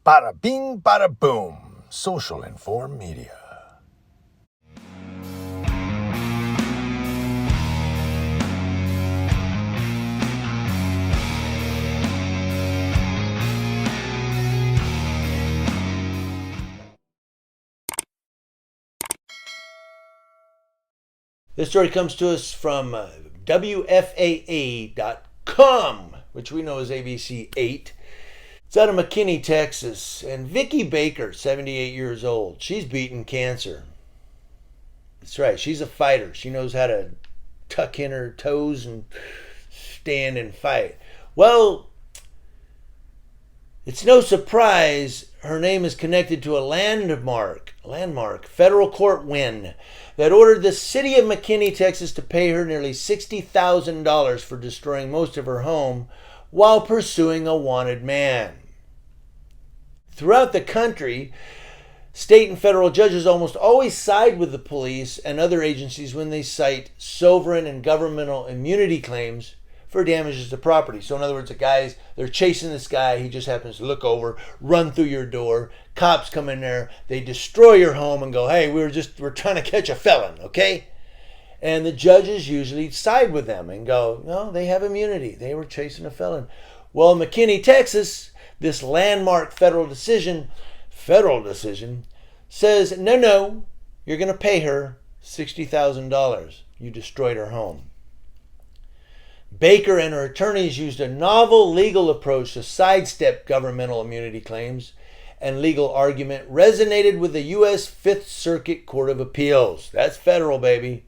Bada bing, bada boom. Social Inform Media. This story comes to us from WFAA.com, which we know as ABC 8. It's out of McKinney, Texas. And Vicki Baker, 78 years old, she's beaten cancer. That's right, she's a fighter. She knows how to tuck in her toes and stand and fight. Well, it's no surprise her name is connected to a landmark federal court win that ordered the city of McKinney, Texas to pay her nearly $60,000 for destroying most of her home while pursuing a wanted man. Throughout the country, state and federal judges almost always side with the police and other agencies when they cite sovereign and governmental immunity claims for damages to property. So in other words, they're chasing this guy, he just happens to look over, run through your door, cops come in there, they destroy your home and go, hey, we're trying to catch a felon, okay? And the judges usually side with them and go, no, they have immunity, they were chasing a felon. Well, in McKinney, Texas, this landmark federal decision says, no, you're going to pay her $60,000. You destroyed her home. Baker and her attorneys used a novel legal approach to sidestep governmental immunity claims, and legal argument resonated with the U.S. Fifth Circuit Court of Appeals. That's federal, baby.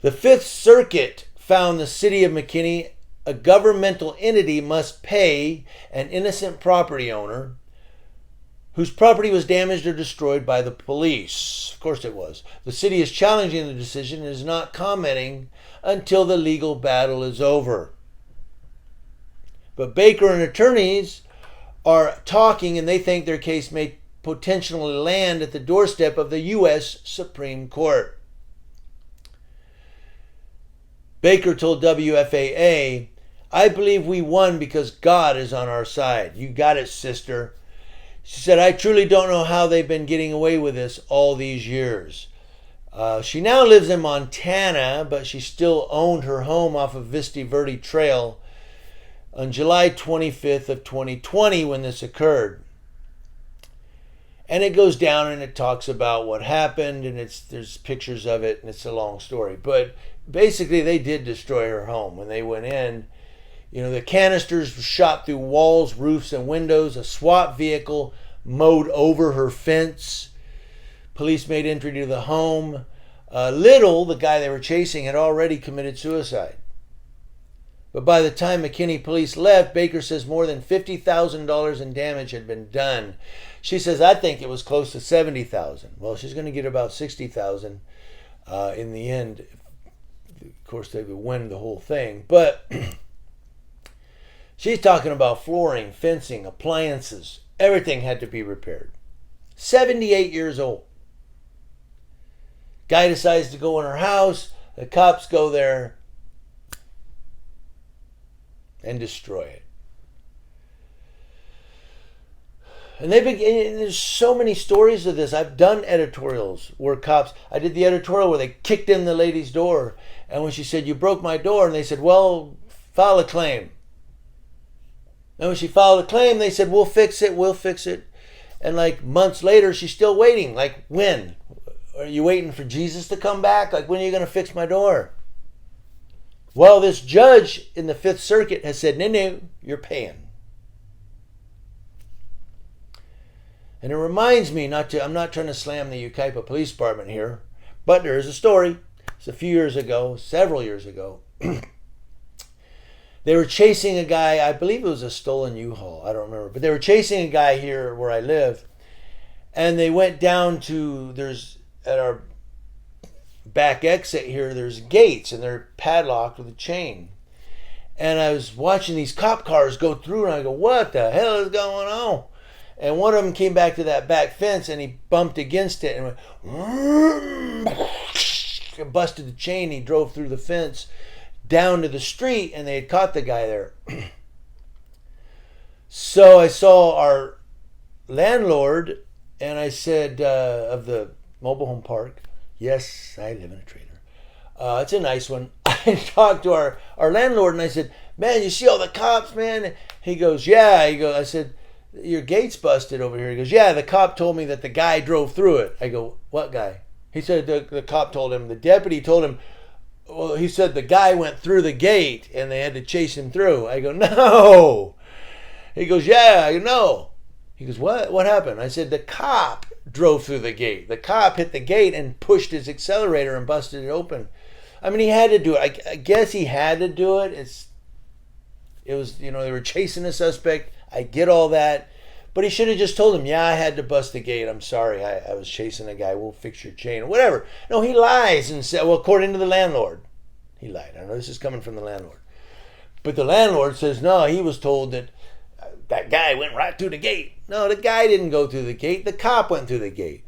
The Fifth Circuit found the city of McKinney, a governmental entity, must pay an innocent property owner whose property was damaged or destroyed by the police. Of course it was. The city is challenging the decision and is not commenting until the legal battle is over. But Baker and attorneys are talking, and they think their case may potentially land at the doorstep of the U.S. Supreme Court. Baker told WFAA, I believe we won because God is on our side. You got it, sister. She said, I truly don't know how they've been getting away with this all these years. She now lives in Montana, but she still owned her home off of Vista Verde Trail on July 25th of 2020 when this occurred. And it goes down and it talks about what happened, and there's pictures of it, and it's a long story. But basically, they did destroy her home when they went in. The canisters were shot through walls, roofs, and windows. A SWAT vehicle mowed over her fence. Police made entry to the home. Little, the guy they were chasing, had already committed suicide. But by the time McKinney police left, Baker says more than $50,000 in damage had been done. She says, I think it was close to $70,000. Well, she's going to get about $60,000 in the end. Of course, they would win the whole thing. But she's talking about flooring, fencing, appliances. Everything had to be repaired. 78 years old. Guy decides to go in her house. The cops go there and destroy it. And there's so many stories of this. I've done editorials where I did the editorial where they kicked in the lady's door. And when she said, you broke my door, and they said, well, file a claim. And when she filed a claim, they said, we'll fix it. And like months later, she's still waiting. Like, when? Are you waiting for Jesus to come back? Like, when are you going to fix my door? Well, this judge in the Fifth Circuit has said, no, you're paying. And it reminds me I'm not trying to slam the Yucaipa Police Department here, but there is a story. It's several years ago. They were chasing a guy, I believe it was a stolen U-Haul, I don't remember, but they were chasing a guy here where I live, and they went down at our back exit here, there's gates, and they're padlocked with a chain. And I was watching these cop cars go through, and I go, what the hell is going on? And one of them came back to that back fence, and he bumped against it, and went, busted the chain. He drove through the fence down to the street, and they had caught the guy there. So I saw our landlord, and I said, of the mobile home park, yes, I live in a trailer. It's a nice one. I talked to our landlord, and I said, man, you see all the cops, man? He goes, yeah. I said, your gate's busted over here. He goes, yeah, the cop told me that the guy drove through it. I go, what guy? He said the cop told him, the deputy told him, well, he said the guy went through the gate and they had to chase him through. I go, no. He goes, yeah, you know. He goes, what? What happened? I said, the cop drove through the gate. The cop hit the gate and pushed his accelerator and busted it open. I mean, he had to do it. I guess he had to do it. It was, they were chasing a suspect. I get all that. But he should have just told him, yeah, I had to bust the gate. I'm sorry. I was chasing a guy. We'll fix your chain or whatever. No, he lies and said, well, according to the landlord, he lied. I know this is coming from the landlord. But the landlord says, no, he was told that that guy went right through the gate. No, the guy didn't go through the gate. The cop went through the gate.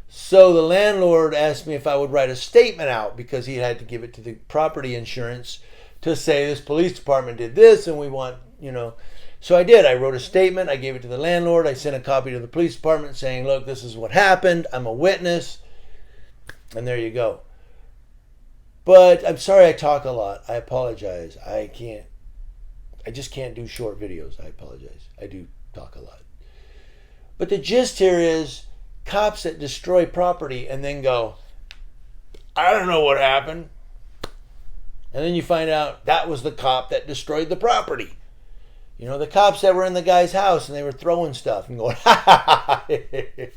So the landlord asked me if I would write a statement out because he had to give it to the property insurance to say this police department did this and we want, So I did. I wrote a statement. I gave it to the landlord. I sent a copy to the police department saying, look, this is what happened. I'm a witness. And there you go. But I'm sorry I talk a lot. I apologize. I just can't do short videos. I apologize. I do talk a lot. But the gist here is cops that destroy property and then go, I don't know what happened. And then you find out that was the cop that destroyed the property. The cops that were in the guy's house and they were throwing stuff and going, ha ha ha,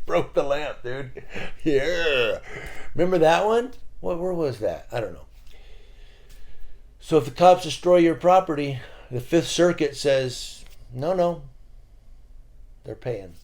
broke the lamp, dude. Yeah. Remember that one? Where was that? I don't know. So if the cops destroy your property, the Fifth Circuit says, no, they're paying.